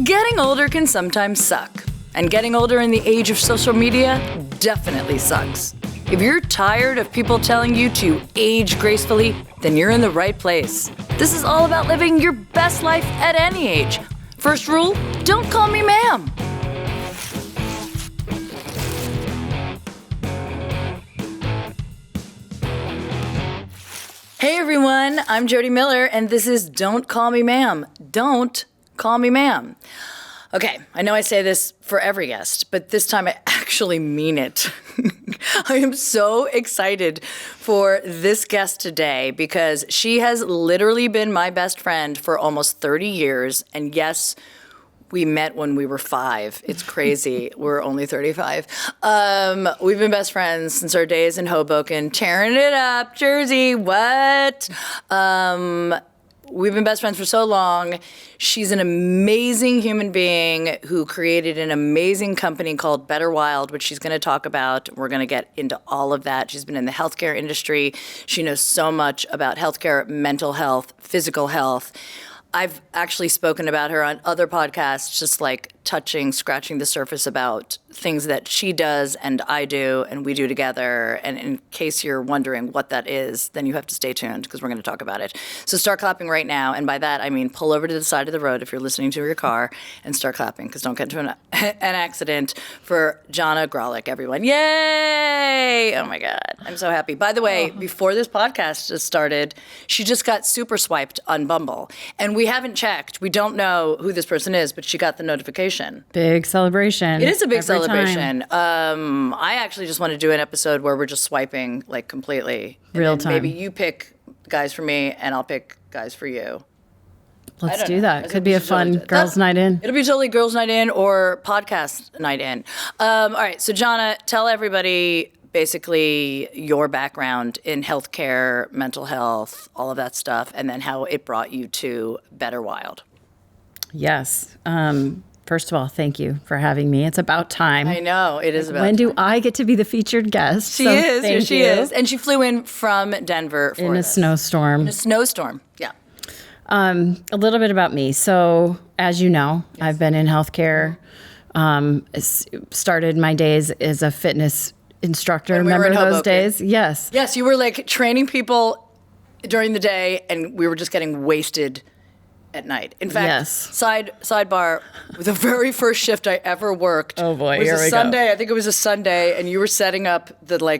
Getting older can sometimes suck, and getting older in the age of social media definitely sucks. If you're tired of people telling you to age gracefully, then you're in the right place. This is all about living your best life at any age. First rule, don't call me ma'am. Hey everyone, I'm Jodi Miller, and this is Don't Call Me Ma'am. Don't call me ma'am. Okay, I know I say this for every guest, but this time I actually mean it. I am so excited for this guest today because she has literally been my best friend for almost 30 years. And yes, we met when we were 5. It's crazy. We're only 35. We've been best friends since our days in Hoboken, tearing it up, Jersey, what? We've been best friends for so long. She's an amazing human being who created an amazing company called Better Wild, which she's going to talk about. We're going to get into all of that. She's been in the healthcare industry. She knows so much about healthcare, mental health, physical health. I've actually spoken about her on other podcasts, just like scratching the surface about things that she does and I do and we do together. And in case you're wondering what that is, then you have to stay tuned because we're going to talk about it. So start clapping right now. And by that, I mean pull over to the side of the road if you're listening to your car and start clapping because don't get into an accident for Jonna Graulich, everyone. Yay! Oh my God. I'm so happy. By the way, before this podcast just started, she just got super swiped on Bumble. And we haven't checked. We don't know who this person is, but she got the notification. Big celebration. It is a big celebration. Time. I actually just want to do an episode where we're just swiping like completely. Real time. Maybe you pick guys for me and I'll pick guys for you. Let's do that. Could be a fun girls' night in. It'll be totally girls' night in or podcast night in. All right. So Jonna, tell everybody basically your background in healthcare, mental health, all of that stuff, and then how it brought you to Better Wild. Yes. First of all, thank you for having me. It's about time. I know, it is about time. When do I get to be the featured guest? She is. And she flew in from Denver for in a snowstorm. In a snowstorm, yeah. A little bit about me. So, as you know, I've been in healthcare. Started my days as a fitness instructor. Remember those days? Yes. Yes, you were like training people during the day, and we were just getting wasted at night. In fact, yes. Sidebar, the very first shift I ever worked was a Sunday. I think it was a Sunday, and you were setting up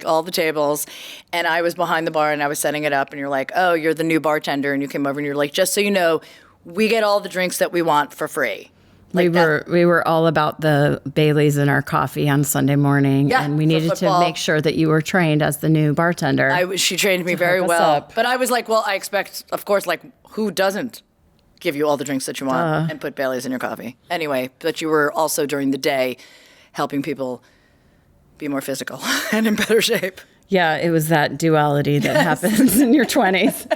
all the tables, and I was behind the bar and I was setting it up, and you're like, "Oh, you're the new bartender," and you came over and you're like, "Just so you know, we get all the drinks that we want for free." We were all about the Baileys in our coffee on Sunday morning, and we needed to make sure that you were trained as the new bartender. She trained me very well, but I was like, well, I expect, of course, like who doesn't give you all the drinks that you want and put Baileys in your coffee. Anyway, but you were also during the day helping people be more physical and in better shape. Yeah, it was that duality that happens in your 20s.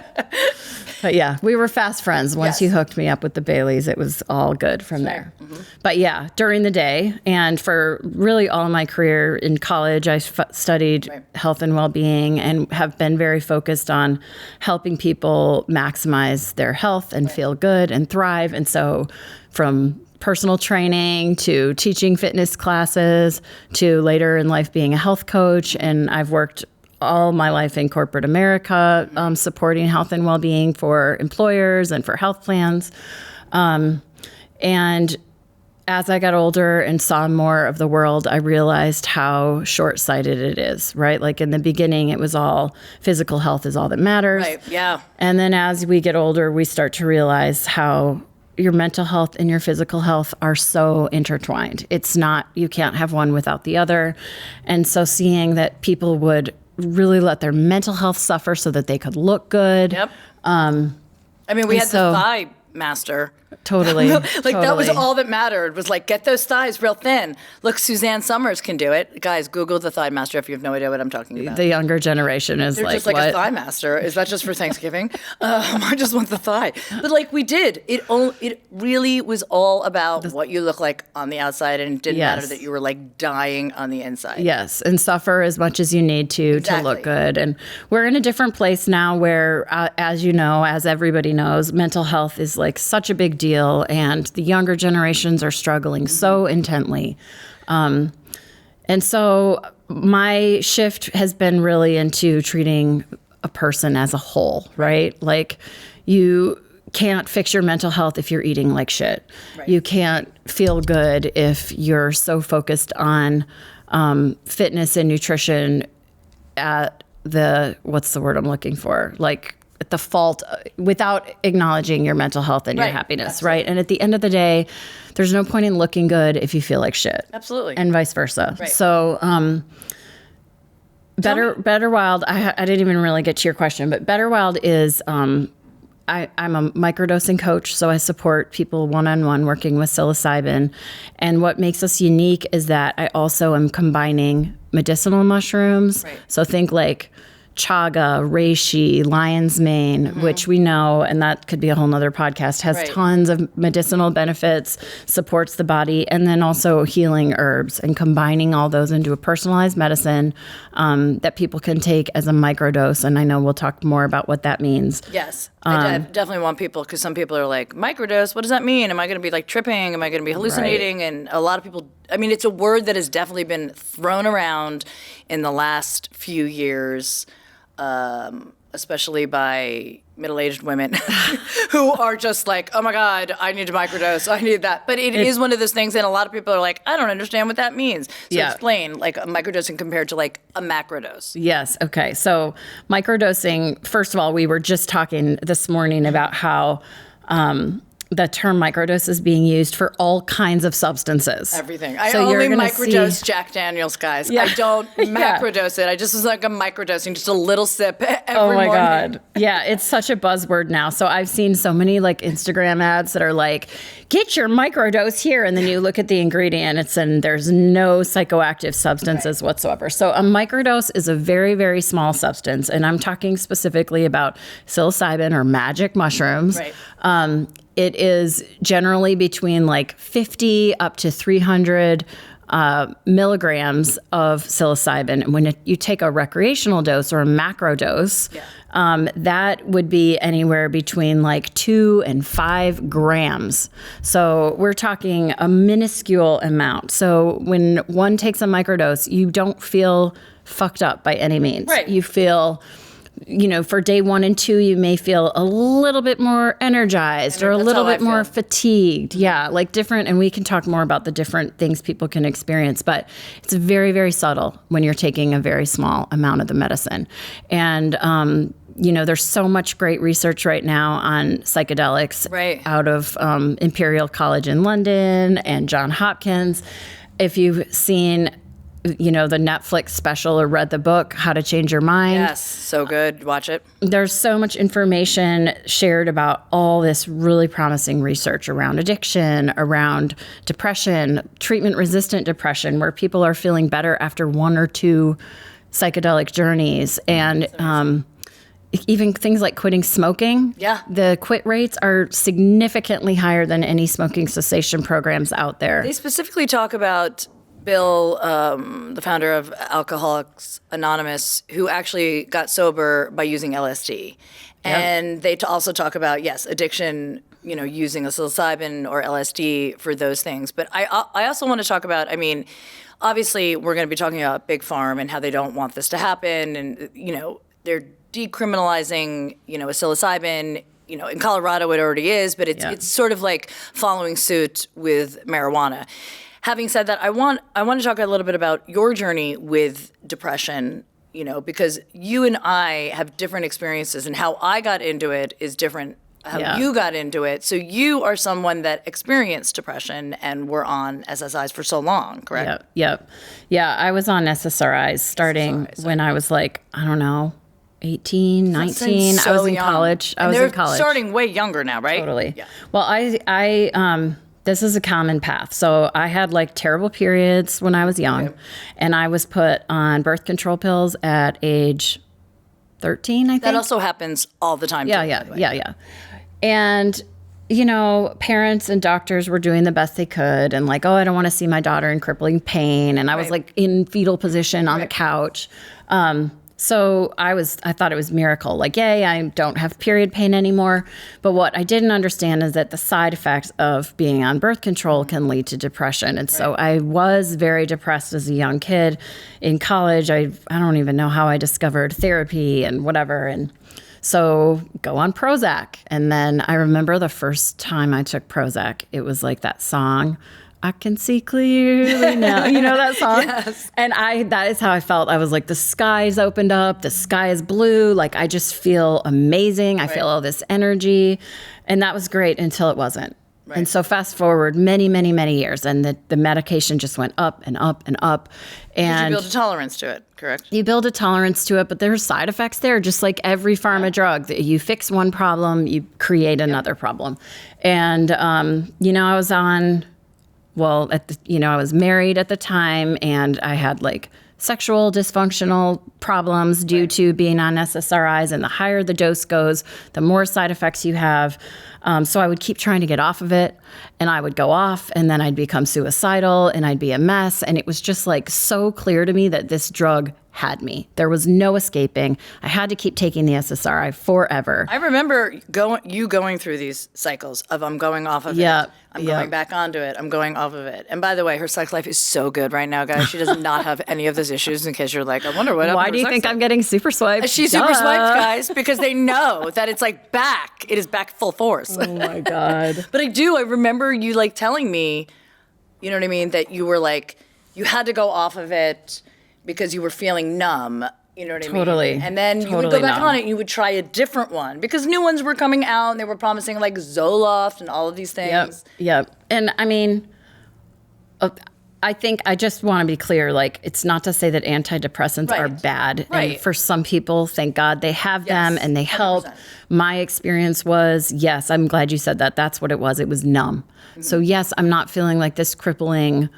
But yeah, we were fast friends. Once you hooked me up with the Baileys, it was all good from there. Mm-hmm. But yeah, during the day and for really all of my career in college, I studied health and well-being and have been very focused on helping people maximize their health and feel good and thrive. And so from personal training to teaching fitness classes to later in life being a health coach. And I've worked all my life in corporate America, supporting health and well-being for employers and for health plans. And as I got older and saw more of the world, I realized how short-sighted it is, right? Like in the beginning, it was all physical health is all that matters. Right, yeah. And then as we get older, we start to realize how your mental health and your physical health are so intertwined. It's not, you can't have one without the other. And so seeing that people would really let their mental health suffer so that they could look good. Yep. I mean, we had the thigh master. Totally. That was all that mattered, was like, get those thighs real thin. Look, Suzanne Summers can do it. Guys, Google the thigh master if you have no idea what I'm talking about. The younger generation is They're just like what? A thigh master. Is that just for Thanksgiving? I just want the thigh. But like we did, it really was all about what you look like on the outside, and it didn't matter that you were like dying on the inside. Yes, and suffer as much as you need to look good. And we're in a different place now where, as you know, as everybody knows, mental health is like such a big big deal, and the younger generations are struggling so intently. And so my shift has been really into treating a person as a whole, right? Like, you can't fix your mental health if you're eating like shit. Right. You can't feel good if you're so focused on fitness and nutrition at what's the word I'm looking for? Like, at the fault, without acknowledging your mental health and your happiness, absolutely. Right? And at the end of the day, there's no point in looking good if you feel like shit. Absolutely. And vice versa. Right. So, Better Wild, I didn't even really get to your question, but Better Wild is, I'm a microdosing coach, so I support people one-on-one working with psilocybin. And what makes us unique is that I also am combining medicinal mushrooms. Right. So think like chaga, reishi, lion's mane, which we know, and that could be a whole nother podcast, has tons of medicinal benefits, supports the body, and then also healing herbs, and combining all those into a personalized medicine that people can take as a microdose. And I know we'll talk more about what that means. Yes. I definitely want people, because some people are like, microdose, what does that mean? Am I going to be like tripping? Am I going to be hallucinating? Right. And a lot of people, I mean, it's a word that has definitely been thrown around in the last few years, especially by middle-aged women who are just like, oh my God, I need to microdose, I need that. But it is one of those things, and a lot of people are like, I don't understand what that means. So explain, like, a microdosing compared to like a macrodose. Yes, okay. So microdosing, first of all, we were just talking this morning about how the term microdose is being used for all kinds of substances. Everything. I only microdose Jack Daniels, guys. I don't macrodose it. I just was like a microdosing, just a little sip every morning. Oh my God. Yeah, it's such a buzzword now. So I've seen so many like Instagram ads that are like, get your microdose here. And then you look at the ingredients and there's no psychoactive substances whatsoever. So a microdose is a very, very small substance. And I'm talking specifically about psilocybin or magic mushrooms. Right. It is generally between like 50 up to 300 milligrams of psilocybin. And when you take a recreational dose or a macro dose, that would be anywhere between like 2 and 5 grams. So we're talking a minuscule amount. So when one takes a microdose, you don't feel fucked up by any means. Right. You feel, you know, for day 1 and 2, you may feel a little bit more energized or a little bit more fatigued. Yeah, like different. And we can talk more about the different things people can experience. But it's very, very subtle when you're taking a very small amount of the medicine. And, you know, there's so much great research right now on psychedelics out of Imperial College in London and Johns Hopkins. If you've seen, you know, the Netflix special or read the book, How to Change Your Mind. Yes, so good. Watch it. There's so much information shared about all this really promising research around addiction, around depression, treatment-resistant depression, where people are feeling better after 1 or 2 psychedelic journeys. And even things like quitting smoking. Yeah. The quit rates are significantly higher than any smoking cessation programs out there. They specifically talk about Bill, the founder of Alcoholics Anonymous, who actually got sober by using LSD. And they also talk about, addiction, you know, using a psilocybin or LSD for those things. But I also want to talk about, I mean, obviously we're going to be talking about Big Pharma and how they don't want this to happen. And, you know, they're decriminalizing, you know, a psilocybin. You know, in Colorado it already is, but it's sort of like following suit with marijuana. Having said that, I want to talk a little bit about your journey with depression, you know, because you and I have different experiences, and how I got into it is different how you got into it. So you are someone that experienced depression and were on SSIs for so long, correct? Yep. Yeah, I was on SSRIs starting when I was like, I don't know, 18, 19. So I was in young. college. They're starting way younger now, right? Totally. Yeah. Well, I this is a common path. So I had like terrible periods when I was young, and I was put on birth control pills at age 13, I think. That also happens all the time. Yeah. And, you know, parents and doctors were doing the best they could, and like, oh, I don't want to see my daughter in crippling pain. And I was like in fetal position on the couch. So I thought it was a miracle. Like, yay, I don't have period pain anymore. But what I didn't understand is that the side effects of being on birth control can lead to depression. And so I was very depressed as a young kid. In college, I don't even know how I discovered therapy and whatever. And so go on Prozac. And then I remember the first time I took Prozac, it was like that song, I can see clearly now. You know that song? Yes. And that is how I felt. I was like, the sky's opened up, the sky is blue. Like, I just feel amazing. I feel all this energy. And that was great until it wasn't. Right. And so fast forward many, many, many years, and the medication just went up and up and up. And you build a tolerance to it, correct? You build a tolerance to it, but there are side effects there, just like every pharma drug. You fix one problem, you create another problem. And, I was on... Well, I was married at the time, and I had like sexual dysfunctional problems due to being on SSRIs. And the higher the dose goes, the more side effects you have. So I would keep trying to get off of it, and I would go off, and then I'd become suicidal, and I'd be a mess. And it was just like so clear to me that this drug had me. There was no escaping. I had to keep taking the SSRI forever. I remember going through these cycles of I'm going off of it. I'm going back onto it. I'm going off of it. And by the way, her sex life is so good right now, guys. She does not have any of those issues, in case you're like, I wonder what. Why do you think I'm getting super swiped? She's super swiped, guys, because they know that it's like back. It is back full force. Oh my God. But I remember you like telling me, you know what I mean, that you were like, you had to go off of it because you were feeling numb, you know what I mean? Totally. And then you would go back on it and you would try a different one because new ones were coming out and they were promising like Zoloft and all of these things. Yep. And I mean, I think I just want to be clear, like, it's not to say that antidepressants are bad. Right. And for some people, thank God they have them and they help. 100%. My experience was, yes, I'm glad you said that. That's what it was. It was numb. Mm-hmm. So yes, I'm not feeling like this crippling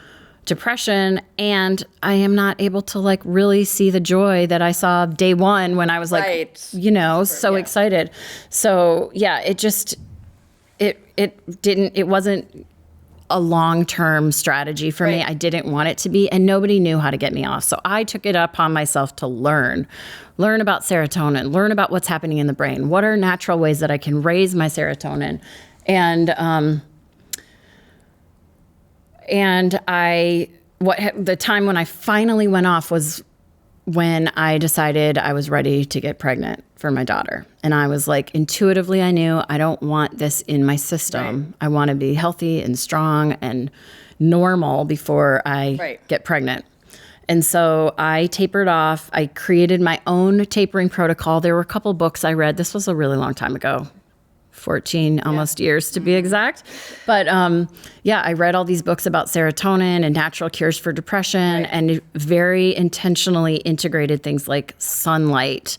depression, and I am not able to like really see the joy that I saw day one when I was like, so excited. So yeah, it wasn't a long-term strategy for me. I didn't want it to be, and nobody knew how to get me off. So I took it upon myself to learn about serotonin, learn about what's happening in the brain. What are natural ways that I can raise my serotonin? The time when I finally went off was when I decided I was ready to get pregnant for my daughter. And I was like, intuitively, I knew I don't want this in my system. Right. I want to be healthy and strong and normal before I get pregnant. And so I tapered off. I created my own tapering protocol. There were a couple books I read. This was a really long time ago. 14 almost years to be exact. But I read all these books about serotonin and natural cures for depression and very intentionally integrated things like sunlight.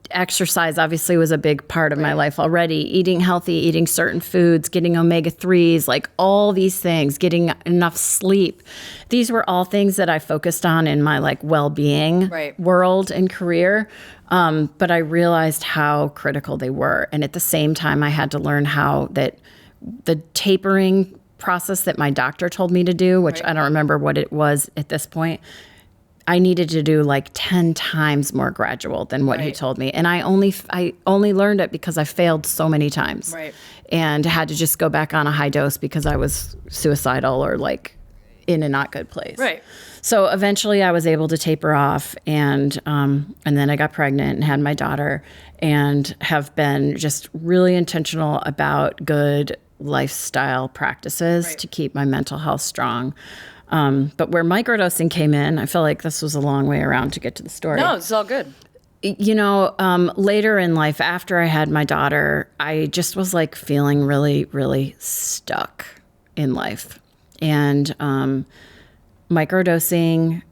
Exercise obviously was a big part of my life already. Eating healthy, eating certain foods, getting omega-3s, like all these things, getting enough sleep. These were all things that I focused on in my like well-being world and career. But I realized how critical they were. And at the same time, I had to learn how that the tapering process that my doctor told me to do, which I don't remember what it was at this point, I needed to do like 10 times more gradual than what he told me. And I only learned it because I failed so many times and had to just go back on a high dose because I was suicidal or like in a not good place. Right. So eventually I was able to taper off, and then I got pregnant and had my daughter, and have been just really intentional about good lifestyle practices to keep my mental health strong. But where microdosing came in, I feel like this was a long way around to get to the story. No, it's all good. Later in life, after I had my daughter, I just was like feeling really, really stuck in life. And microdosing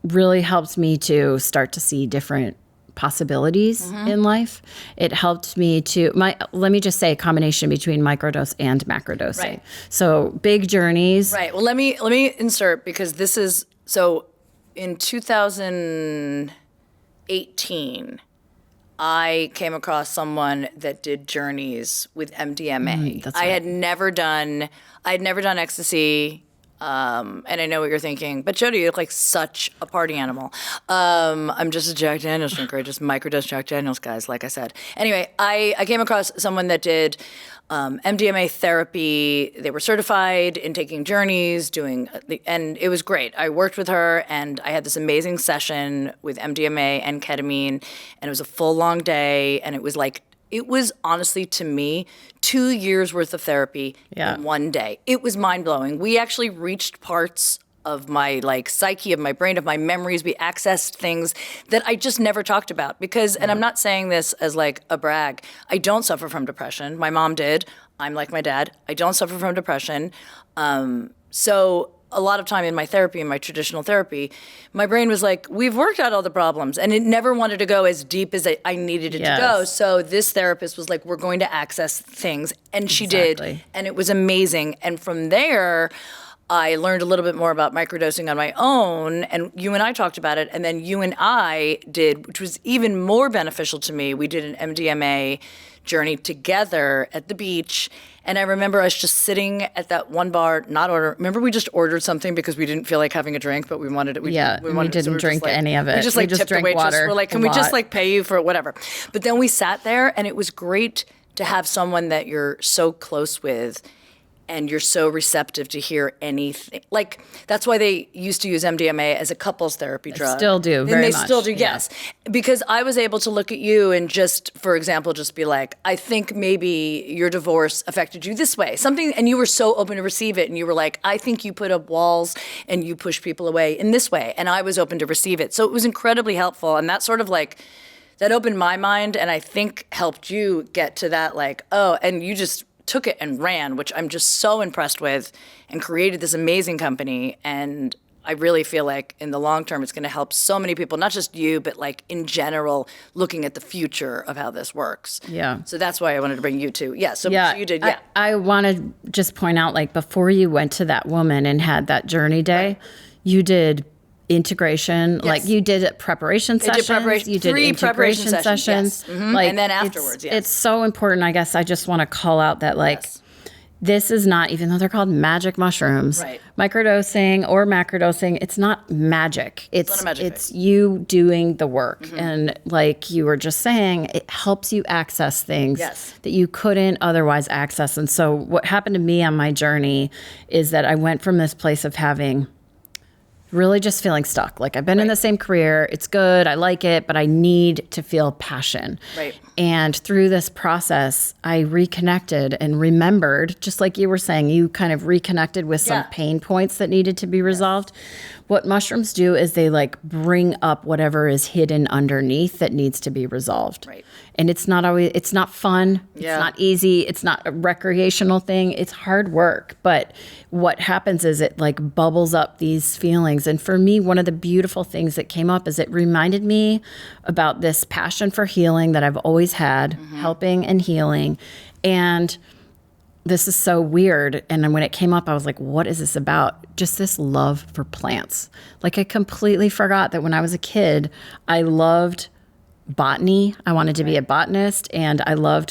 really helped me to start to see different possibilities in life. It helped me to, let me just say, a combination between microdose and macrodosing. Right. So big journeys. Right. Well, let me insert, because this is, so in 2018, I came across someone that did journeys with MDMA. I had never done ecstasy. And I know what you're thinking, but Jodi, you look like such a party animal. I'm just a Jack Daniels drinker. I just microdose Jack Daniels, guys, like I said. Anyway, I came across someone that did MDMA therapy. They were certified in taking journeys, and it was great. I worked with her, and I had this amazing session with MDMA and ketamine, and it was a full long day, and it was honestly, to me, 2 years worth of therapy in one day. It was mind blowing. We actually reached parts of my psyche, of my brain, of my memories. We accessed things that I just never talked about because, and I'm not saying this as a brag, I don't suffer from depression. My mom did. I'm like my dad. I don't suffer from depression. So a lot of time in my therapy, in my traditional therapy, my brain was like, we've worked out all the problems, and it never wanted to go as deep as I needed it to go. So this therapist was like, we're going to access things, and she did, and it was amazing. And from there, I learned a little bit more about microdosing on my own, and you and I talked about it, and then you and I did, which was even more beneficial to me. We did an MDMA journey together at the beach, and I remember us just sitting at that one bar, remember we just ordered something because we didn't feel like having a drink, but we wanted it. We didn't drink any of it. We just tipped the waitress. Water. We're like, can we just pay you for whatever? But then we sat there, and it was great to have someone that you're so close with, and you're so receptive to hear anything. That's why they used to use MDMA as a couples therapy drug. Still do, very much. And they still do, yes. Because I was able to look at you and just, for example, just be like, I think maybe your divorce affected you this way. Something, and you were so open to receive it. And you were like, I think you put up walls and you push people away in this way. And I was open to receive it. So it was incredibly helpful. And that sort of that opened my mind, and I think helped you get to that and you just took it and ran, which I'm just so impressed with, and created this amazing company. And I really feel like in the long term, it's going to help so many people, not just you, but in general, looking at the future of how this works. Yeah. So that's why I wanted to bring you too. So you did, I want to just point out, before you went to that woman and had that journey day, you did integration, you did preparation sessions, you did integration sessions, yes. And then afterwards, it's so important. I guess I just want to call out that this is not, even though they're called magic mushrooms, microdosing or macrodosing, it's not magic. It's you doing the work. And like you were just saying, it helps you access things that you couldn't otherwise access. And so what happened to me on my journey is that I went from this place of having really just feeling stuck. I've been in the same career. It's good. I like it, but I need to feel passion. Right. And through this process, I reconnected and remembered, just like you were saying, you kind of reconnected with some pain points that needed to be resolved. What mushrooms do is they bring up whatever is hidden underneath that needs to be resolved. Right. And it's not fun. It's not easy. It's not a recreational thing. It's hard work. But what happens is it bubbles up these feelings. And for me, one of the beautiful things that came up is it reminded me about this passion for healing that I've always had, helping and healing. And this is so weird. And then when it came up, I was like, what is this about? Just this love for plants. I completely forgot that when I was a kid, I loved botany. I wanted to be a botanist, and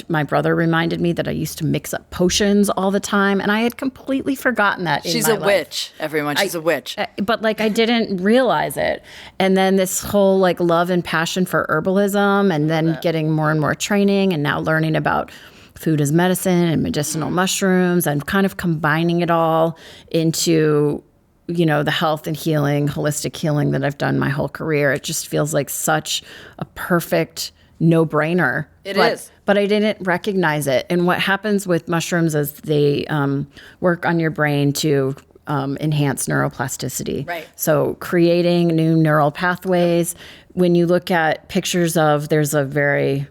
my brother reminded me that I used to mix up potions all the time, and I had completely forgotten that in my life. She's a witch, everyone. She's a witch. But I didn't realize it. And then this whole love and passion for herbalism, and then getting more and more training, and now learning about food as medicine and medicinal mushrooms, and kind of combining it all into the health and healing, holistic healing that I've done my whole career. It just feels like such a perfect no-brainer. It is. But I didn't recognize it. And what happens with mushrooms is they work on your brain to enhance neuroplasticity. Right. So creating new neural pathways. When you look at pictures there's a very...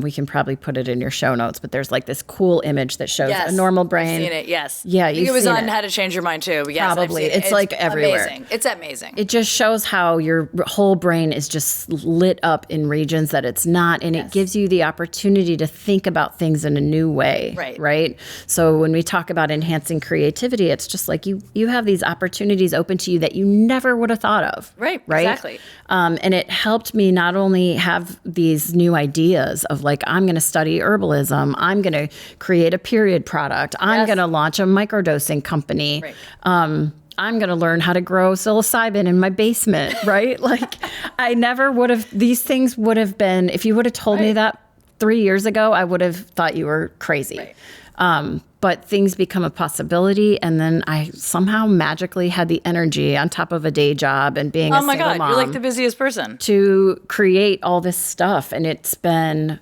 we can probably put it in your show notes, but there's this cool image that shows a normal brain. I've seen it, yes. Yeah, I think it was on How to Change Your Mind too. Yes, probably. It's everywhere. Amazing. It's amazing. It just shows how your whole brain is just lit up in regions that it's not, and it gives you the opportunity to think about things in a new way. Right? So when we talk about enhancing creativity, it's just you have these opportunities open to you that you never would have thought of. Right? Exactly. And it helped me not only have these new ideas, ideas of like, I'm going to study herbalism. I'm going to create a period product. I'm going to launch a microdosing company. Right. I'm going to learn how to grow psilocybin in my basement, right? Like I never would have, these things would have been, if you would have told me that 3 years ago, I would have thought you were crazy. Right. But things become a possibility. And then I somehow magically had the energy on top of a day job and being a single mom. Oh my God, you're like the busiest person. To create all this stuff. And it's been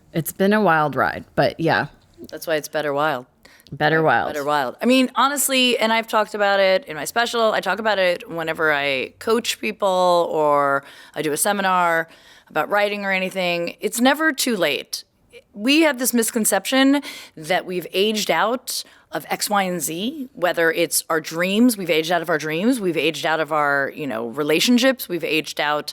a wild ride, but yeah. That's why it's Better Wild. Better Wild. Better Wild. I mean, honestly, and I've talked about it in my special. I talk about it whenever I coach people or I do a seminar about writing or anything. It's never too late. We have this misconception that we've aged out of X, Y, and Z, whether it's our dreams, we've aged out of our dreams, we've aged out of our, relationships, we've aged out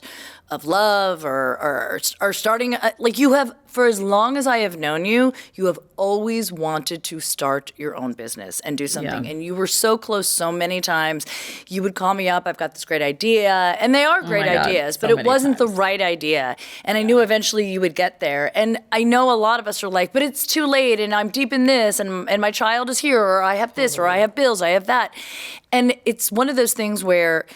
of love or starting, like you have, for as long as I have known you, you have always wanted to start your own business and do something. Yeah. And you were so close so many times. You would call me up, I've got this great idea. And they are great ideas, but it wasn't the right idea. And I knew eventually you would get there. And I know a lot of us are like, but it's too late and I'm deep in this and my child is here or I have this or I have bills, I have that. And it's one of those things where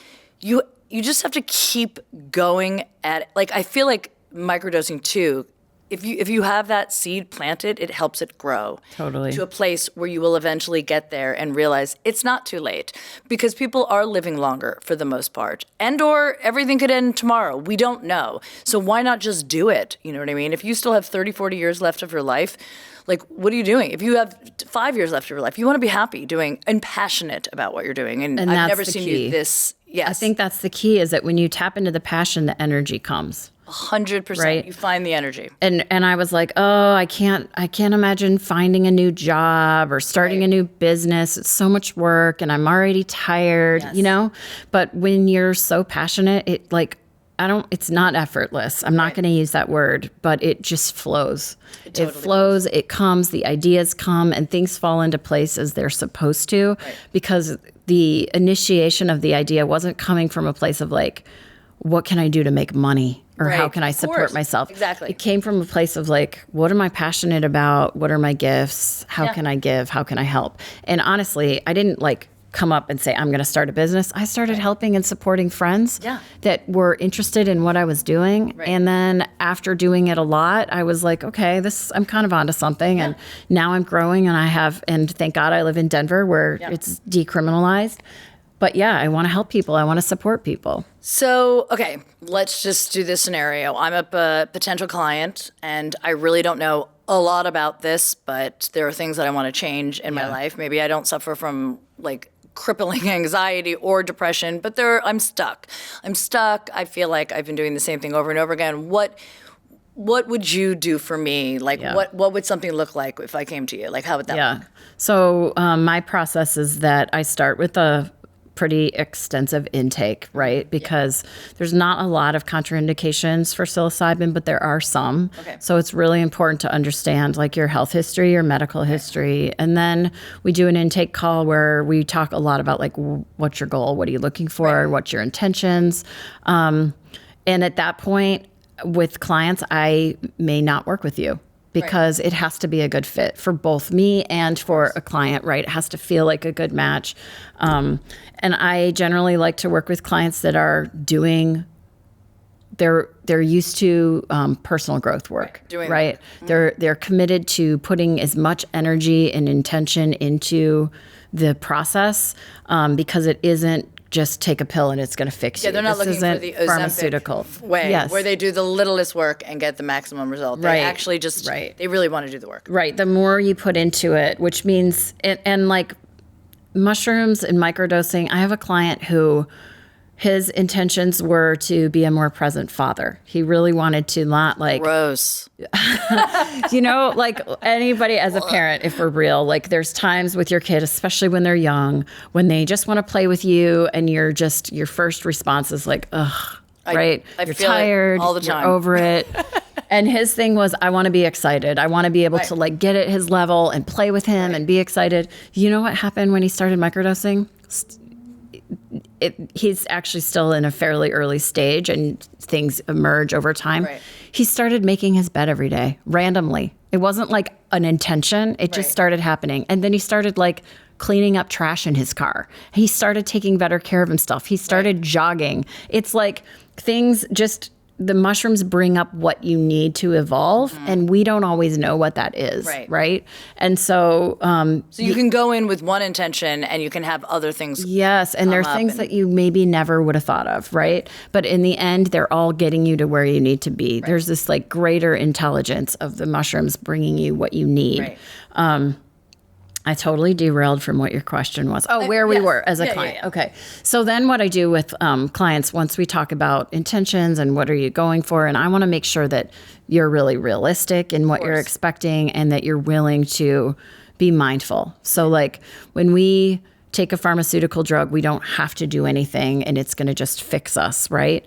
you just have to keep going at it. Like, I feel like microdosing too, if you have that seed planted, it helps it grow. Totally. To a place where you will eventually get there and realize it's not too late because people are living longer for the most part. And or everything could end tomorrow. We don't know. So why not just do it? You know what I mean? If you still have 30, 40 years left of your life, like, what are you doing? If you have 5 years left of your life, you want to be happy doing and passionate about what you're doing. And I've never seen you this. Yes. I think that's the key is that when you tap into the passion, the energy comes. 100%. Right? You find the energy. And I was like, oh, I can't imagine finding a new job or starting a new business. It's so much work and I'm already tired, But when you're so passionate, it's not effortless. I'm not going to use that word, but it just flows. It flows, it comes, the ideas come, and things fall into place as they're supposed to because the initiation of the idea wasn't coming from a place of like, what can I do to make money? Or how can I support myself? Exactly. It came from a place of like, what am I passionate about? What are my gifts? How can I give? How can I help? And honestly, I didn't come up and say, I'm going to start a business. I started helping and supporting friends that were interested in what I was doing. Right. And then after doing it a lot, I was like, okay, I'm kind of onto something. Yeah. And now I'm growing and thank God I live in Denver where it's decriminalized. But yeah, I want to help people. I want to support people. So, okay, let's just do this scenario. I'm a potential client and I really don't know a lot about this, but there are things that I want to change in my life. Maybe I don't suffer from crippling anxiety or depression, but I'm stuck. I feel like I've been doing the same thing over and over again. What would you do for me? What would something look like if I came to you? How would that look? So my process is that I start with a pretty extensive intake, right? Because there's not a lot of contraindications for psilocybin, but there are some. Okay. So it's really important to understand your health history, your medical history. And then we do an intake call where we talk a lot about what's your goal? What are you looking for? What's your intentions? And at that point with clients, I may not work with you. Because it has to be a good fit for both me and for a client, right? It has to feel like a good match. And I generally like to work with clients that are they're used to personal growth work, right? They're committed to putting as much energy and intention into the process because it isn't just take a pill and it's going to fix you. Yeah, they're not looking for the pharmaceutical way where they do the littlest work and get the maximum result. They actually just, they really want to do the work. Right. The more you put into it, which means, and mushrooms and microdosing, I have a client who his intentions were to be a more present father. He really wanted to not Gross. Anybody as a parent, if we're real, there's times with your kid, especially when they're young, when they just want to play with you and your first response is ugh, right? You're tired, all the time. You're over it. And his thing was, I want to be excited. I want to be able to get at his level and play with him and be excited. You know what happened when he started microdosing? he's actually still in a fairly early stage and things emerge over time. Right. He started making his bed every day randomly. It wasn't like an intention. It just started happening. And then he started like cleaning up trash in his car. He started taking better care of himself. He started jogging. It's like things just, the mushrooms bring up what you need to evolve, and we don't always know what that is, right? And so... so you can go in with one intention, and you can have other things. Yes, and there are things that you maybe never would have thought of, right? But in the end, they're all getting you to where you need to be. Right. There's this like greater intelligence of the mushrooms bringing you what you need. Right. I totally derailed from what your question was. Oh, where we were as a client. Yeah. Okay. So then what I do with clients, once we talk about intentions and what are you going for, and I want to make sure that you're really realistic in what you're expecting and that you're willing to be mindful. So like when we take a pharmaceutical drug, we don't have to do anything and it's going to just fix us, right?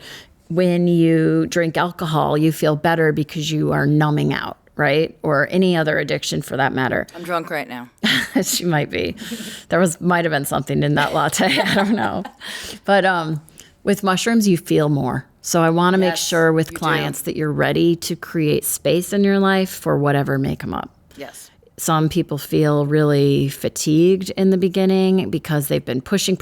When you drink alcohol, you feel better because you are numbing out. Right? Or any other addiction for that matter. I'm drunk right now. She might be. Might have been something in that latte. I don't know. But with mushrooms, you feel more. So I want to make sure with clients that you're ready to create space in your life for whatever may come up. Yes. Some people feel really fatigued in the beginning because they've been pushing,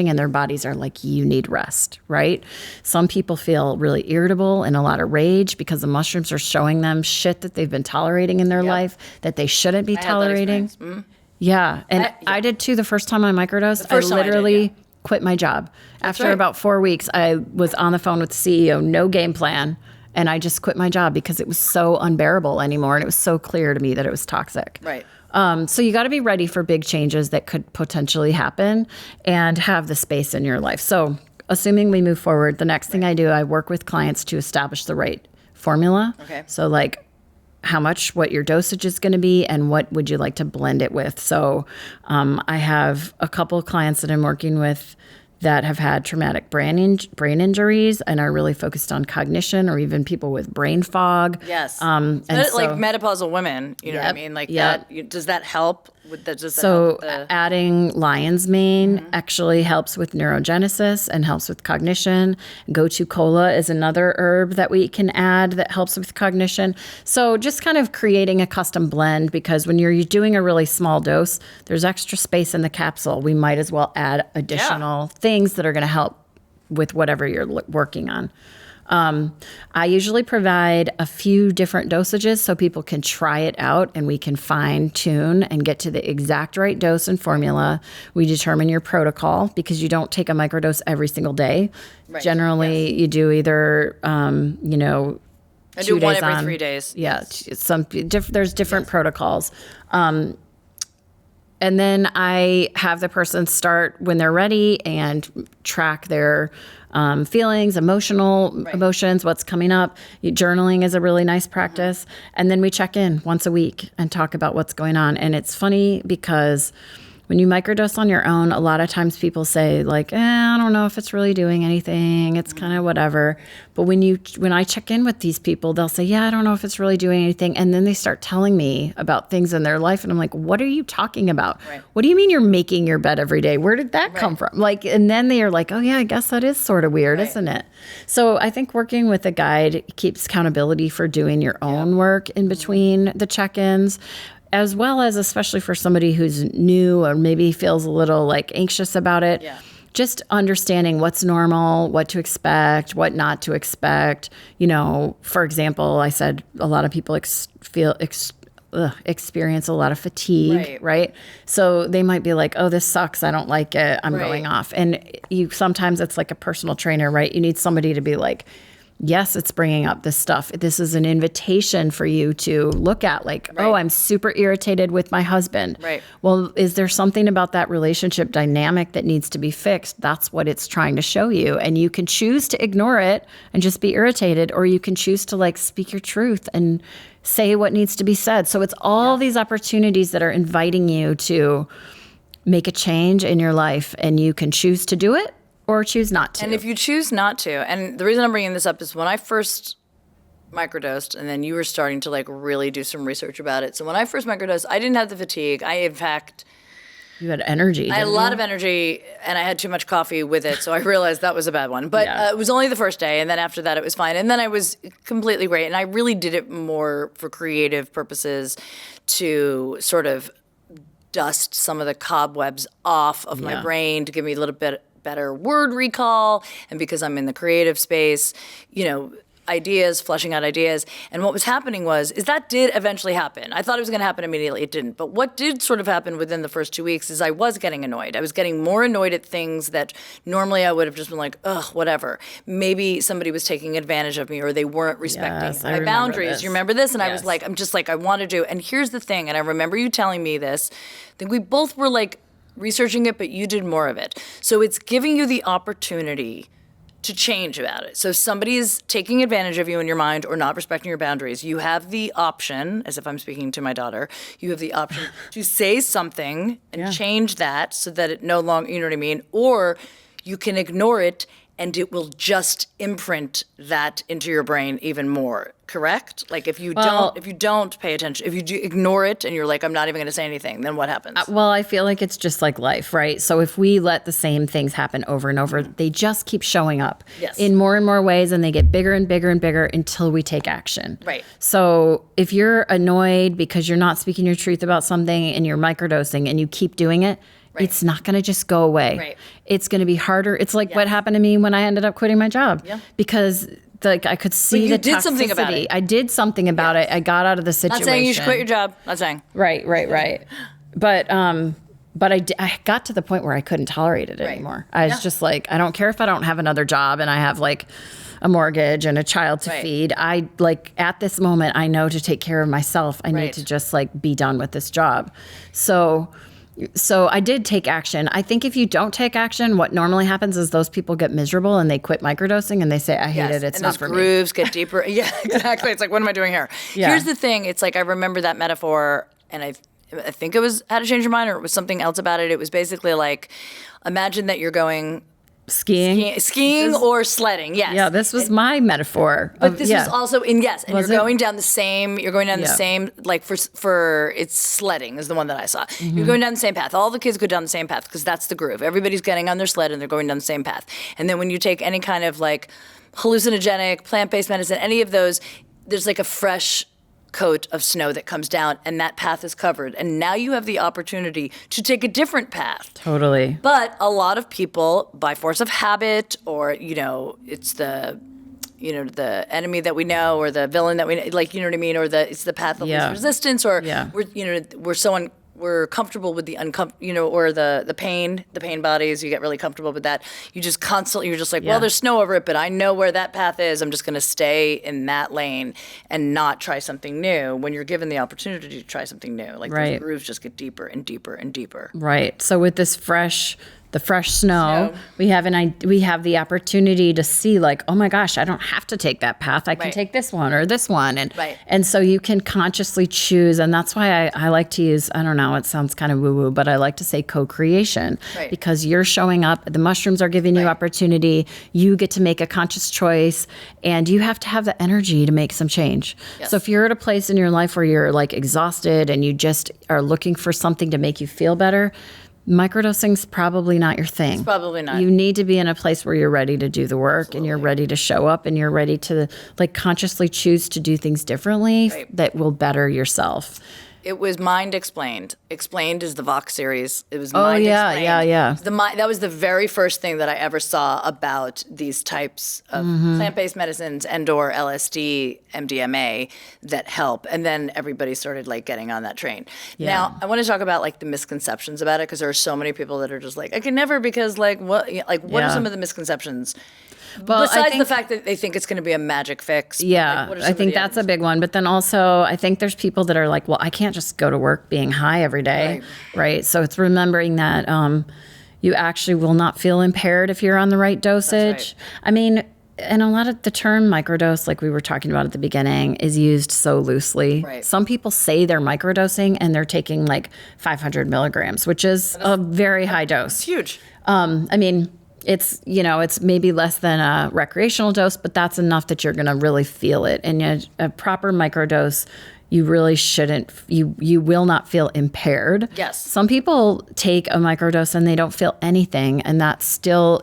and their bodies are like, you need rest, right? Some people feel really irritable and a lot of rage because the mushrooms are showing them shit that they've been tolerating in their life that they shouldn't be tolerating. Mm-hmm. Yeah. And I did too the first time I microdosed. I literally quit my job. After about 4 weeks, I was on the phone with the CEO, no game plan. And I just quit my job because it was so unbearable anymore. And it was so clear to me that it was toxic. Right. So you got to be ready for big changes that could potentially happen and have the space in your life. So assuming we move forward, the next thing I do, I work with clients to establish the right formula. Okay. So like what your dosage is going to be and what would you like to blend it with. So I have a couple of clients that I'm working with that have had traumatic brain injuries and are really focused on cognition, or even people with brain fog. Yes. And like menopausal women, you know what I mean? Like that, does that help? Adding lion's mane actually helps with neurogenesis and helps with cognition. Gotu kola is another herb that we can add that helps with cognition. So just kind of creating a custom blend, because when you're doing a really small dose, there's extra space in the capsule. We might as well add additional things that are going to help with whatever you're working on. I usually provide a few different dosages so people can try it out and we can fine tune and get to the exact right dose and formula. We determine your protocol because you don't take a microdose every single day. Right. Generally, you do either, I do one every 3 days. Yeah. There's different protocols. And then I have the person start when they're ready and track their feelings, emotions, what's coming up. Journaling is a really nice practice. And then we check in once a week and talk about what's going on. And it's funny because when you microdose on your own, a lot of times people say like, I don't know if it's really doing anything. It's kind of whatever. But when I check in with these people, they'll say, I don't know if it's really doing anything. And then they start telling me about things in their life. And I'm like, what are you talking about? Right. What do you mean you're making your bed every day? Where did that come from? Like, and then they are like, oh yeah, I guess that is sort of weird, isn't it? So I think working with a guide keeps accountability for doing your own work in between the check-ins, as well as especially for somebody who's new or maybe feels a little like anxious about it. Yeah. Just understanding what's normal, what to expect, what not to expect. For example, I said a lot of people experience a lot of fatigue, right? So they might be like, oh, this sucks. I don't like it. I'm going off. And sometimes it's like a personal trainer, right? You need somebody to be like, yes, it's bringing up this stuff. This is an invitation for you to look at oh, I'm super irritated with my husband. Right. Well, is there something about that relationship dynamic that needs to be fixed? That's what it's trying to show you. And you can choose to ignore it and just be irritated, or you can choose to speak your truth and say what needs to be said. So it's all these opportunities that are inviting you to make a change in your life, and you can choose to do it or choose not to. And if you choose not to, and the reason I'm bringing this up is when I first microdosed, and then you were starting to really do some research about it. So when I first microdosed, I didn't have the fatigue. I, in fact, You had energy. I had a lot of energy, and I had too much coffee with it, so I realized that was a bad one. But it was only the first day, and then after that, it was fine. And then I was completely great, and I really did it more for creative purposes to sort of dust some of the cobwebs off of my brain to give me a little bit better word recall. And because I'm in the creative space, fleshing out ideas. And what was happening is that did eventually happen. I thought it was going to happen immediately. It didn't. But what did sort of happen within the first 2 weeks is I was getting annoyed. I was getting more annoyed at things that normally I would have just been like, ugh, whatever. Maybe somebody was taking advantage of me or they weren't respecting my boundaries. This. You remember this? And I was like, I'm just like, I want to do. And here's the thing. And I remember you telling me this. I think we both were like researching it, but you did more of it. So it's giving you the opportunity to change about it. So if somebody is taking advantage of you in your mind or not respecting your boundaries, you have the option, as if I'm speaking to my daughter, you have the option to say something and change that so that it no longer, you know what I mean? Or you can ignore it and it will just imprint that into your brain even more. Correct? Like if you don't pay attention, if you do ignore it and you're like, I'm not even going to say anything, then what happens? I feel like it's just like life, right? So if we let the same things happen over and over, they just keep showing up in more and more ways, and they get bigger and bigger and bigger until we take action. Right. So if you're annoyed because you're not speaking your truth about something and you're microdosing and you keep doing it, it's not going to just go away. Right. It's going to be harder. It's like what happened to me when I ended up quitting my job because I could see the toxicity. Did something about it. I did something about it. I got out of the situation. Not saying you should quit your job. Not saying. Right. But I got to the point where I couldn't tolerate it anymore. I was just like, I don't care if I don't have another job and I have like a mortgage and a child to feed. I like at this moment, I know to take care of myself. I need to just like be done with this job. So I did take action. I think if you don't take action, what normally happens is those people get miserable and they quit microdosing and they say, I hate it. It's not for me. And those grooves get deeper. Yeah, exactly. It's like, what am I doing here? Yeah. Here's the thing. It's like, I remember that metaphor and I think it was How to Change Your Mind or it was something else about it. It was basically like, imagine that you're going skiing or sledding. Yes. Yeah, this was my metaphor. But this was also and you're going down the same, like for it's sledding is the one that I saw. Mm-hmm. You're going down the same path. All the kids go down the same path because that's the groove. Everybody's getting on their sled and they're going down the same path. And then when you take any kind of like hallucinogenic, plant-based medicine, any of those, there's like a fresh coat of snow that comes down and that path is covered. And now you have the opportunity to take a different path. Totally. But a lot of people, by force of habit or, it's the enemy that we know or the villain that we know, like, you know what I mean? Or it's the path of least resistance or we're comfortable with the or the pain bodies. You get really comfortable with that. You just constantly, you're just like, well, there's snow over it, but I know where that path is. I'm just going to stay in that lane and not try something new when you're given the opportunity to try something new. Like those grooves just get deeper and deeper and deeper. Right. So with this fresh snow, we have the opportunity to see like, oh my gosh, I don't have to take that path. I can take this one or this one. And so you can consciously choose. And that's why I like to use, I don't know, it sounds kind of woo-woo, but I like to say co-creation because you're showing up, the mushrooms are giving you opportunity, you get to make a conscious choice and you have to have the energy to make some change. Yes. So if you're at a place in your life where you're like exhausted and you just are looking for something to make you feel better, microdosing's probably not your thing. It's probably not. You need to be in a place where you're ready to do the work and you're ready to show up and you're ready to like consciously choose to do things differently that will better yourself. It was Mind Explained. Explained is the Vox series. It was Mind Explained. Yeah. That was the very first thing that I ever saw about these types of plant-based medicines and/or LSD, MDMA that help. And then everybody started like getting on that train. Yeah. Now I want to talk about like the misconceptions about it because there are so many people that are just like, I can never because like what are some of the misconceptions? Well, besides the fact that they think it's going to be a magic fix. Yeah, I think that's a big one. But then also, I think there's people that are like, well, I can't just go to work being high every day, right? So it's remembering that you actually will not feel impaired if you're on the right dosage. I mean, and a lot of the term microdose, like we were talking about at the beginning, is used so loosely. Right. Some people say they're microdosing and they're taking like 500 milligrams, which is a very high dose. It's huge. I mean, it's maybe less than a recreational dose, but that's enough that you're going to really feel it. And a proper microdose you really shouldn't, you will not feel impaired. Yes. Some people take a microdose and they don't feel anything, and it's still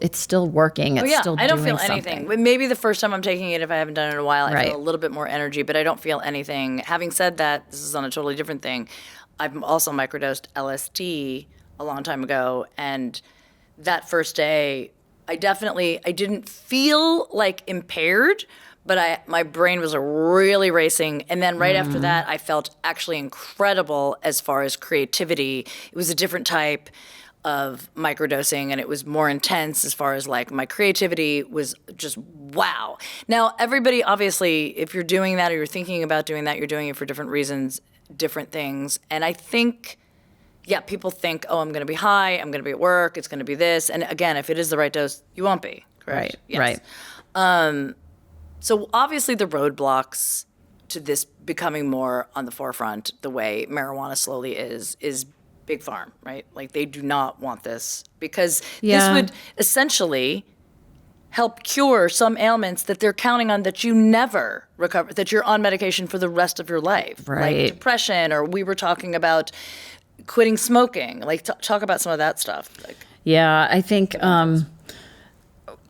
working. It's still I don't doing feel anything. something. Maybe the first time I'm taking it, if I haven't done it in a while, I Right. feel a little bit more energy, but I don't feel anything. Having said that, this is on a totally different thing. I've also microdosed LSD a long time ago, and that first day, I didn't feel like impaired, but my brain was really racing. And then right after that, I felt actually incredible as far as creativity. It was a different type of microdosing, and it was more intense as far as like my creativity was just wow. Now, everybody, obviously, if you're doing that or you're thinking about doing that, you're doing it for different reasons, different things. And I think, yeah, people think, oh, I'm going to be high, I'm going to be at work, it's going to be this. And again, if it is the right dose, you won't be, correct? Right. So obviously the roadblocks to this becoming more on the forefront, the way marijuana slowly is Big Farm, right? Like they do not want this because this would essentially help cure some ailments that they're counting on that you never recover, that you're on medication for the rest of your life. Right. Like depression, or we were talking about quitting smoking. Like talk about some of that stuff. Like, Yeah, I think,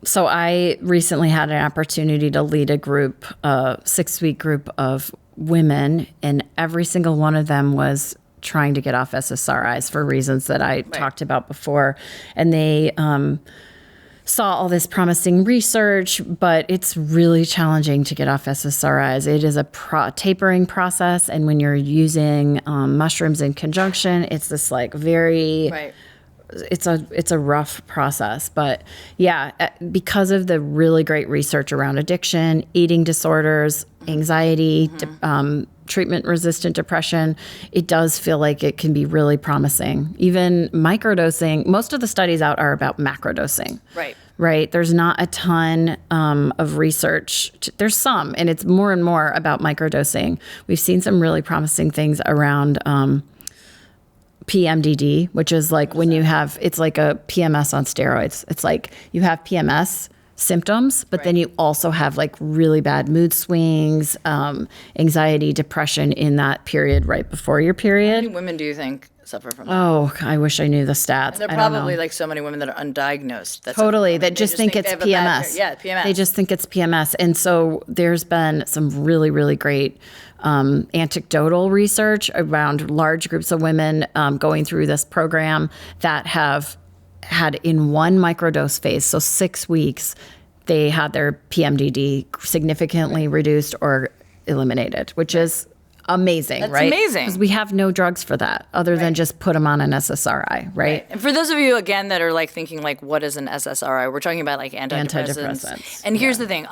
so I recently had an opportunity to lead a group, a 6-week group of women, and every single one of them was trying to get off SSRIs for reasons that I talked about before. And they saw all this promising research, but it's really challenging to get off SSRIs. It is a tapering process. And when you're using mushrooms in conjunction, it's this like very... right. It's a rough process, but yeah, because of the really great research around addiction, eating disorders, anxiety, treatment-resistant depression, it does feel like it can be really promising. Even microdosing, most of the studies out are about macrodosing. Right. There's not a ton of research. There's some, and it's more and more about microdosing. We've seen some really promising things around PMDD, which is like when you have, it's like a PMS on steroids. It's like you have PMS symptoms, but then you also have like really bad mood swings, anxiety, depression in that period right before your period. How many women do you think suffer from that? Oh, I wish I knew the stats. There are probably like so many women that are undiagnosed. That just think it's PMS. Yeah, PMS. They just think it's PMS. And so there's been some really, really great anecdotal research around large groups of women going through this program that have had in one microdose phase, so 6 weeks, they had their PMDD significantly reduced or eliminated, which is amazing, That's right? amazing. Because we have no drugs for that other than just put them on an SSRI, right? And for those of you, again, that are like thinking like, what is an SSRI? We're talking about like antidepressants. And here's the thing.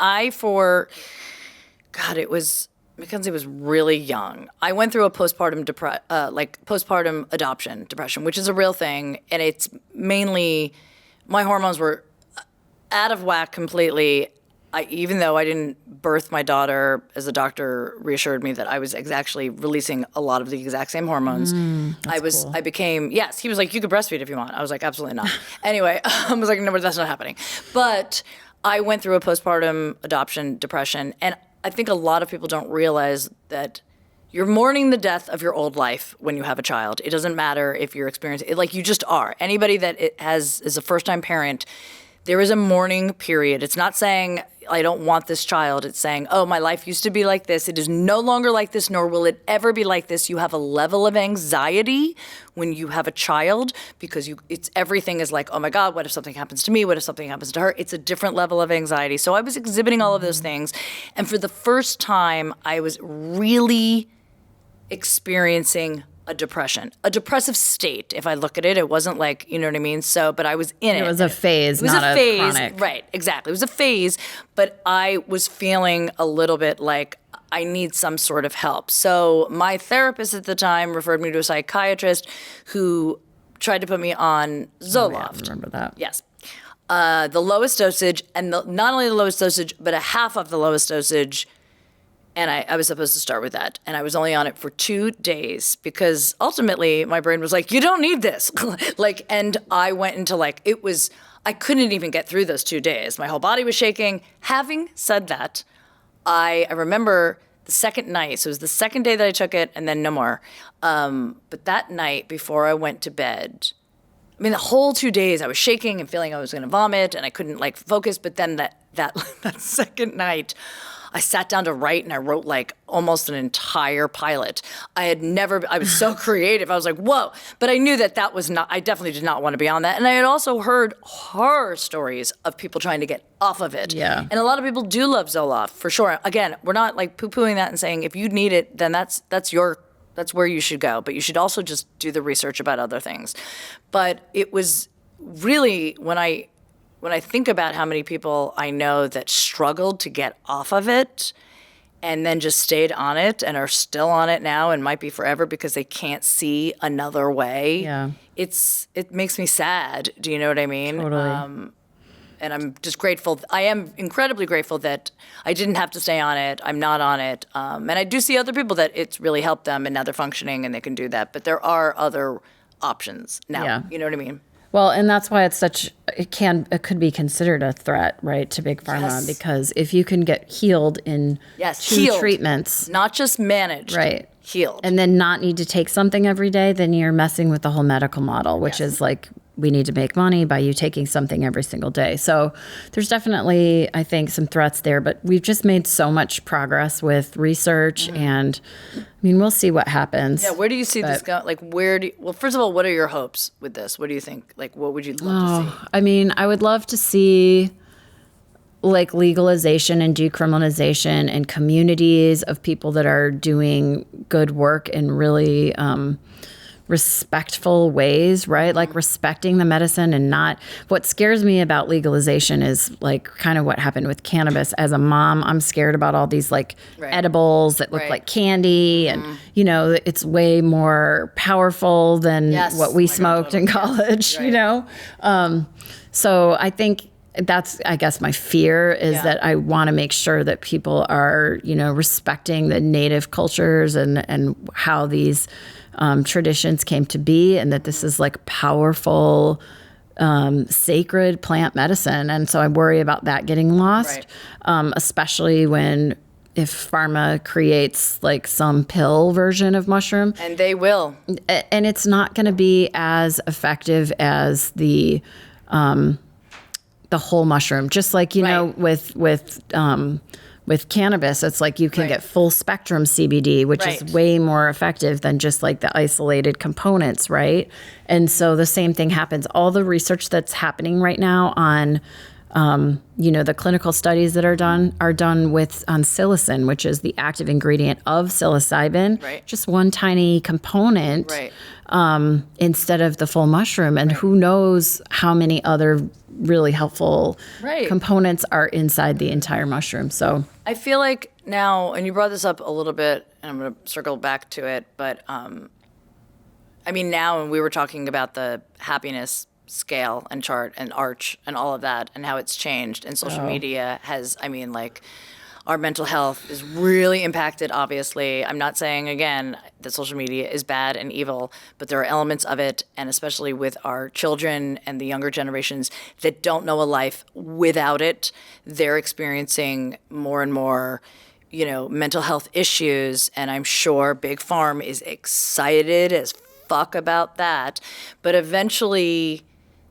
It was Mackenzie was really young. I went through a postpartum adoption depression, which is a real thing. And it's mainly, my hormones were out of whack completely. Even though I didn't birth my daughter, as the doctor reassured me that I was actually releasing a lot of the exact same hormones. Cool. I became, yes, he was like, you could breastfeed if you want. I was like, absolutely not. Anyway, I was like, no, but that's not happening. But I went through a postpartum adoption depression, and I think a lot of people don't realize that you're mourning the death of your old life when you have a child. It doesn't matter if you're experiencing it, like you just are. Anybody that is a first-time parent, there is a mourning period. It's not saying, I don't want this child. It's saying, oh, my life used to be like this. It is no longer like this, nor will it ever be like this. You have a level of anxiety when you have a child because everything is like, oh my God, what if something happens to me? What if something happens to her? It's a different level of anxiety. So I was exhibiting all of those things. And for the first time, I was really experiencing a depressive state. If I look at it, it wasn't like, you know what I mean? So, but I was in it. It was a phase, not a chronic. Right, exactly. It was a phase, but I was feeling a little bit like I need some sort of help. So my therapist at the time referred me to a psychiatrist who tried to put me on Zoloft. I remember that. Yes. The lowest dosage, and not only the lowest dosage, but a half of the lowest dosage. And I was supposed to start with that. And I was only on it for 2 days because ultimately my brain was like, you don't need this. And I went into I couldn't even get through those 2 days. My whole body was shaking. Having said that, I remember the second night. So it was the second day that I took it, and then no more. But that night before I went to bed, I mean, the whole 2 days I was shaking and feeling I was going to vomit, and I couldn't like focus. But then that second night, I sat down to write, and I wrote like almost an entire pilot. I was so creative. I was like, whoa. But I knew that was not, I definitely did not want to be on that. And I had also heard horror stories of people trying to get off of it. Yeah. And a lot of people do love Zoloft, for sure. Again, we're not like poo-pooing that and saying if you need it, then that's where you should go. But you should also just do the research about other things. But it was really, when I think about how many people I know that struggled to get off of it and then just stayed on it and are still on it now and might be forever because they can't see another way. Yeah. It makes me sad. Do you know what I mean? Totally. And I'm just grateful. I am incredibly grateful that I didn't have to stay on it. I'm not on it. And I do see other people that it's really helped them and now they're functioning and they can do that. But there are other options now. Yeah. You know what I mean? Well, and that's why it could be considered a threat, right, to big pharma, Yes. because if you can get healed in two treatments, not just managed, right, healed, and then not need to take something every day, then you're messing with the whole medical model, which is like, we need to make money by you taking something every single day. So there's definitely, I think, some threats there, but we've just made so much progress with research, and I mean, we'll see what happens. Yeah, where do you see this going? Like, well, first of all, what are your hopes with this? What do you think? Like, what would you love to see? I mean, I would love to see like legalization and decriminalization and communities of people that are doing good work in really respectful ways, right? Like respecting the medicine and not. What scares me about legalization is like kind of what happened with cannabis. As a mom, I'm scared about all these like edibles that look like candy, and you know, it's way more powerful than what we smoked in college, you know? So I think that's, I guess, my fear is that I want to make sure that people are, you know, respecting the native cultures and how these traditions came to be, and that this is like powerful, sacred plant medicine. And so I worry about that getting lost, especially if pharma creates like some pill version of mushroom. And they will. And it's not going to be as effective as the whole mushroom. Just like, you know, with cannabis, it's like you can get full spectrum CBD, which is way more effective than just like the isolated components, right? And so the same thing happens. All the research that's happening right now on, you know, the clinical studies that are done with on psilocin, which is the active ingredient of psilocybin, just one tiny component, instead of the full mushroom. And who knows how many other really helpful components are inside the entire mushroom. So I feel like now, and you brought this up a little bit, and I'm going to circle back to it, but I mean, now, and we were talking about the happiness scale and chart and arch and all of that and how it's changed, and social media has, I mean, like, our mental health is really impacted, obviously. I'm not saying, again, that social media is bad and evil, but there are elements of it, and especially with our children and the younger generations that don't know a life without it, they're experiencing more and more, you know, mental health issues, and I'm sure Big Pharma is excited as fuck about that. But eventually,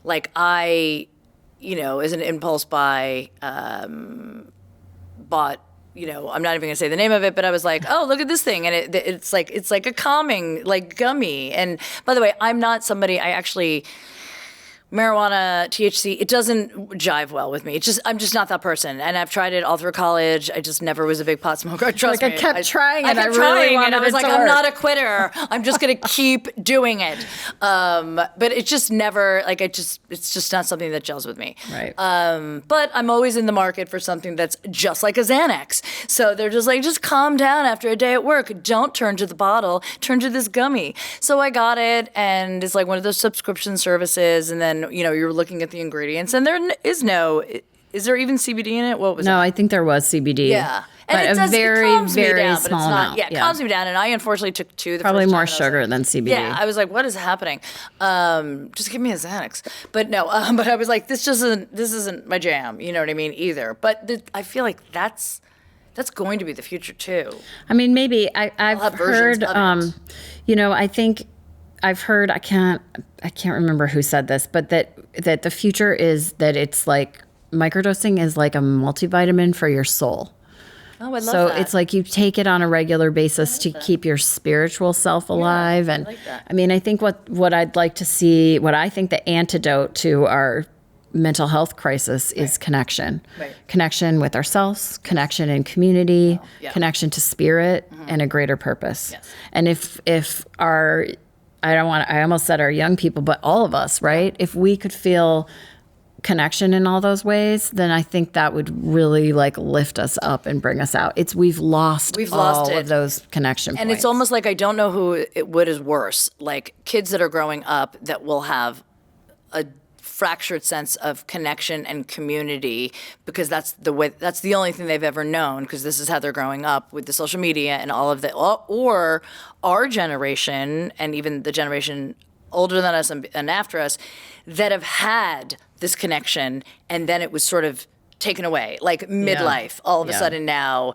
like, I, you know, as an impulse buy, bought, you know, I'm not even gonna say the name of it, but I was like, oh, look at this thing, and it's like a calming, like, gummy. And by the way, I'm not somebody, marijuana, THC, it doesn't jive well with me. I'm just not that person. And I've tried it all through college. I just never was a big pot smoker. Trust me. I kept trying it. I was like, I'm not a quitter. I'm just going to keep doing it. But it just never, like, it's just not something that gels with me. Right. But I'm always in the market for something that's just like a Xanax. So they're just like, just calm down after a day at work. Don't turn to the bottle. Turn to this gummy. So I got it, and it's like one of those subscription services, and then, you know, you're looking at the ingredients, and there is there even CBD in it? What was it? No, I think there was CBD. Yeah. And it very, very down, small amount. Yeah, it calms me down, and I unfortunately took two. Probably more sugar than CBD. Yeah, I was like, what is happening? Just give me a Xanax. But no, but I was like, this isn't my jam. You know what I mean? Either. But I feel like that's That's going to be the future too. I mean, maybe I've have versions heard, of it. I think I've heard, I can't remember who said this, but that the future is that it's like microdosing is like a multivitamin for your soul. Oh, I love So that. it's like you take it on a regular basis to keep your spiritual self alive. And like that. I mean, I think what I'd like to see, what I think the antidote to our mental health crisis is connection. Right. Connection with ourselves, connection in community, yeah. connection to spirit, and a greater purpose. Yes. And if our, I almost said our young people, but all of us, right? If we could feel connection in all those ways, then I think that would really like lift us up and bring us out. We've lost all it. of those connection And points. it's almost like I don't know what is worse, like kids that are growing up that will have a fractured sense of connection and community because that's the only thing they've ever known because this is how they're growing up with the social media and all of that. Or our generation and even the generation older than us and after us that have had this connection and then it was sort of taken away, like midlife. All of a sudden now,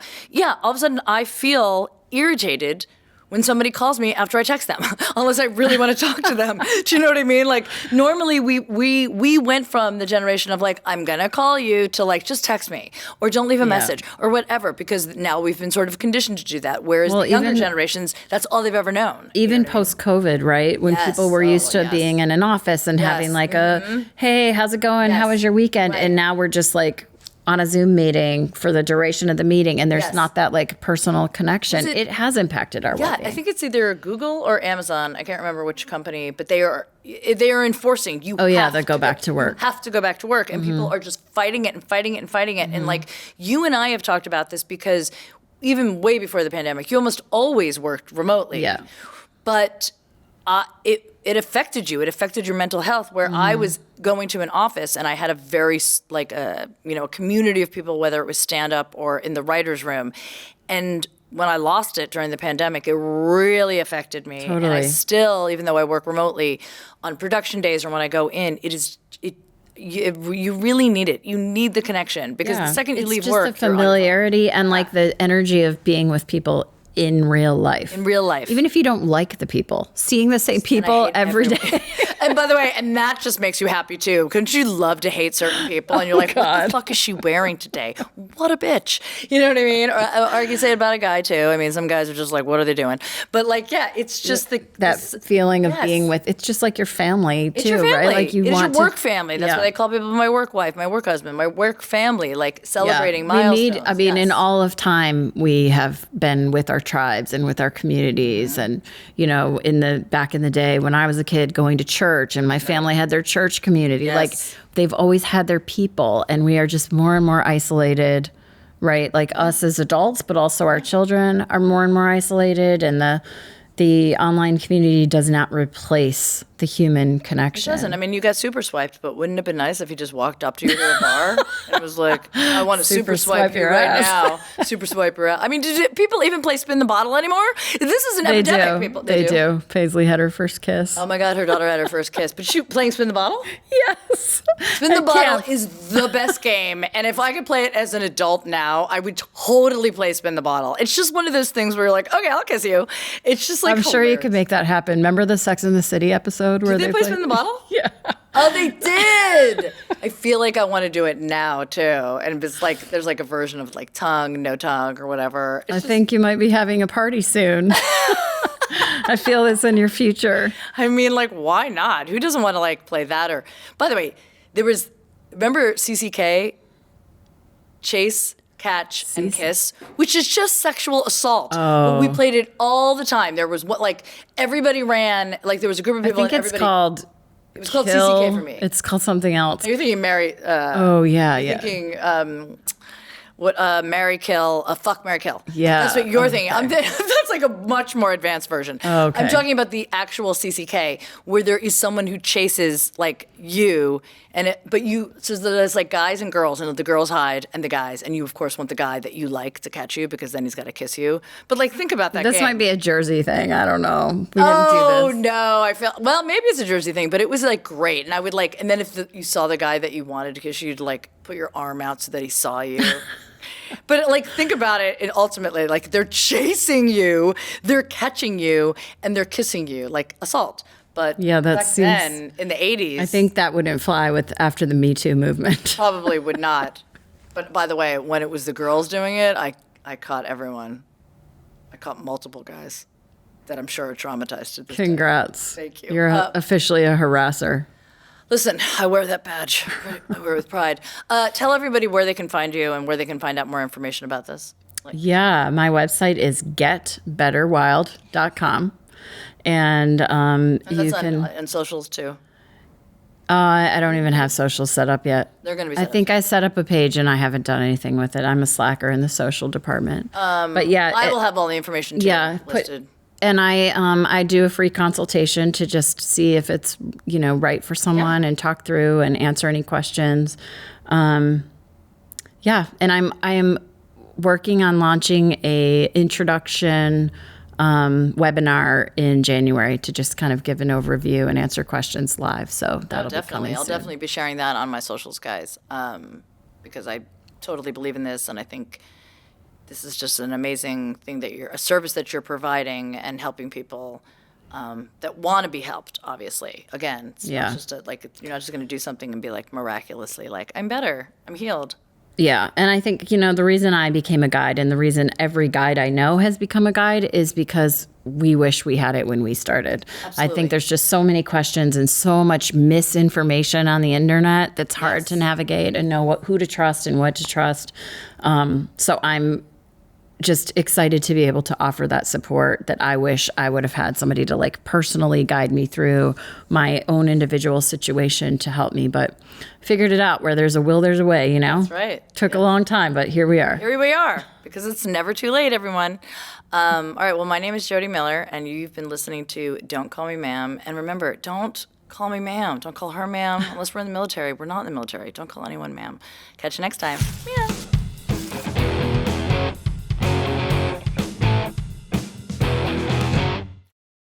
all of a sudden I feel irritated when somebody calls me after I text them, unless I really want to talk to them. Do you know what I mean? Like normally we went from the generation of like, I'm gonna call you to like, just text me or don't leave a message or whatever, because now we've been sort of conditioned to do that. Whereas the younger generations, that's all they've ever known. Even post-COVID, right? When people were used to being in an office and having like a, hey, how's it going? How was your weekend? And now we're just like, on a Zoom meeting for the duration of the meeting, and there's not that like personal connection. It has impacted our well-being. I think it's either Google or Amazon. I can't remember which company, but they are enforcing you. They go back to work. Have to go back to work, and people are just fighting it and fighting it and fighting it. And like you and I have talked about this because even way before the pandemic, you almost always worked remotely. Yeah, but it affected you. It affected your mental health. Where I was going to an office and I had a very a community of people, whether it was stand up or in the writers' room, and when I lost it during the pandemic, it really affected me. Totally. And I still, even though I work remotely, on production days or when I go in, you really need it. You need the connection because the second you leave work, it's just the familiarity and like the energy of being with people in real life. In real life. Even if you don't like the people, seeing the same people every day. And by the way, and that just makes you happy too. Couldn't you love to hate certain people? And you're like, what the fuck is she wearing today? What a bitch. You know what I mean? Or you can say it about a guy too. I mean, some guys are just like, what are they doing? But like, it's just that feeling of being with, it's just like your family too, it's your family. Right? Like you it's want your work family. That's what they call people my work wife, my work husband, my work family, like celebrating milestones. In all of time, we have been with our tribes and with our communities. And, back in the day when I was a kid going to church and my family had their church community, like they've always had their people, and we are just more and more isolated, right? Like us as adults, but also our children are more and more isolated, and the online community does not replace the human connection. It doesn't. I mean, you got super swiped, but wouldn't it have been nice if he just walked up to you to a bar and was like, I want to super swipe you right now. Super swipe your ass. I mean, people even play spin the bottle anymore? This is an epidemic, people. They do. Paisley had her first kiss. Oh my God, her daughter had her first kiss. But she playing spin the bottle? Yes. Spin the bottle is the best game. And if I could play it as an adult now, I would totally play spin the bottle. It's just one of those things where you're like, okay, I'll kiss you. It's just like I'm sure you could make that happen. Remember the Sex and the City episode where did they play spin the bottle? Yeah. Oh, they did. I feel like I want to do it now too. And it's like there's like a version of like tongue, no tongue, or whatever. I think you might be having a party soon. I feel this in your future. I mean, like, why not? Who doesn't want to like play that? Or, by the way, remember CCK, Chase, Catch, and Kiss, which is just sexual assault. Oh. But we played it all the time. There was everybody ran, like there was a group of people. I think it's called. It was called CCK for me. It's called something else. You're thinking Mary. Thinking Marry, Kill, Fuck, Marry, Kill. Yeah. That's what you're thinking. That's like a much more advanced version. Okay. I'm talking about the actual CCK, where there is someone who chases like you, so there's like guys and girls, and the girls hide and the guys, and you of course want the guy that you like to catch you because then he's got to kiss you. But like, think about that. This might be a Jersey thing. I don't know. We didn't do Oh this. no, maybe it's a Jersey thing, but it was like great, and I would like, and then if you saw the guy that you wanted to kiss, you'd like put your arm out so that he saw you. But like, think about it. And ultimately, like, they're chasing you, they're catching you, and they're kissing you, like assault. But Yeah, that back seems. then, in the 80s, I think that wouldn't fly with after the Me Too movement. probably would not. But by the way, when it was the girls doing it, I caught everyone. I caught multiple guys that I'm sure are traumatized to this day. Congrats. Thank you. You're officially a harasser. Listen, I wear that badge. I wear it with pride. Tell everybody where they can find you and where they can find out more information about this. Yeah, my website is getbetterwild.com. And you can. And socials too. I don't even have socials set up yet. They're going to be I set think I set up a page and I haven't done anything with it. I'm a slacker in the social department. But yeah, I will have all the information too listed. And I do a free consultation to just see if it's right for someone and talk through and answer any questions. And I am working on launching a introduction webinar in January to just kind of give an overview and answer questions live. So that'll be coming I'll soon. definitely be sharing that on my socials, guys, because I totally believe in this, and I think this is just an amazing thing that a service that you're providing and helping people that want to be helped. Obviously, again, it's not just you're not just going to do something and be like miraculously like I'm better, I'm healed. Yeah. And I think, the reason I became a guide and the reason every guide I know has become a guide is because we wish we had it when we started. Absolutely. I think there's just so many questions and so much misinformation on the internet that's hard to navigate and know who to trust and what to trust. So I'm just excited to be able to offer that support that I wish I would have had somebody to personally guide me through my own individual situation to help me, but figured it out. Where there's a will, there's a way, That's right. Took a long time, but here we are. Here we are, because it's never too late, everyone. All right, well, my name is Jodi Miller, and you've been listening to Don't Call Me Ma'am. And remember, don't call me ma'am. Don't call her ma'am, unless we're in the military. We're not in the military. Don't call anyone ma'am. Catch you next time. Yeah.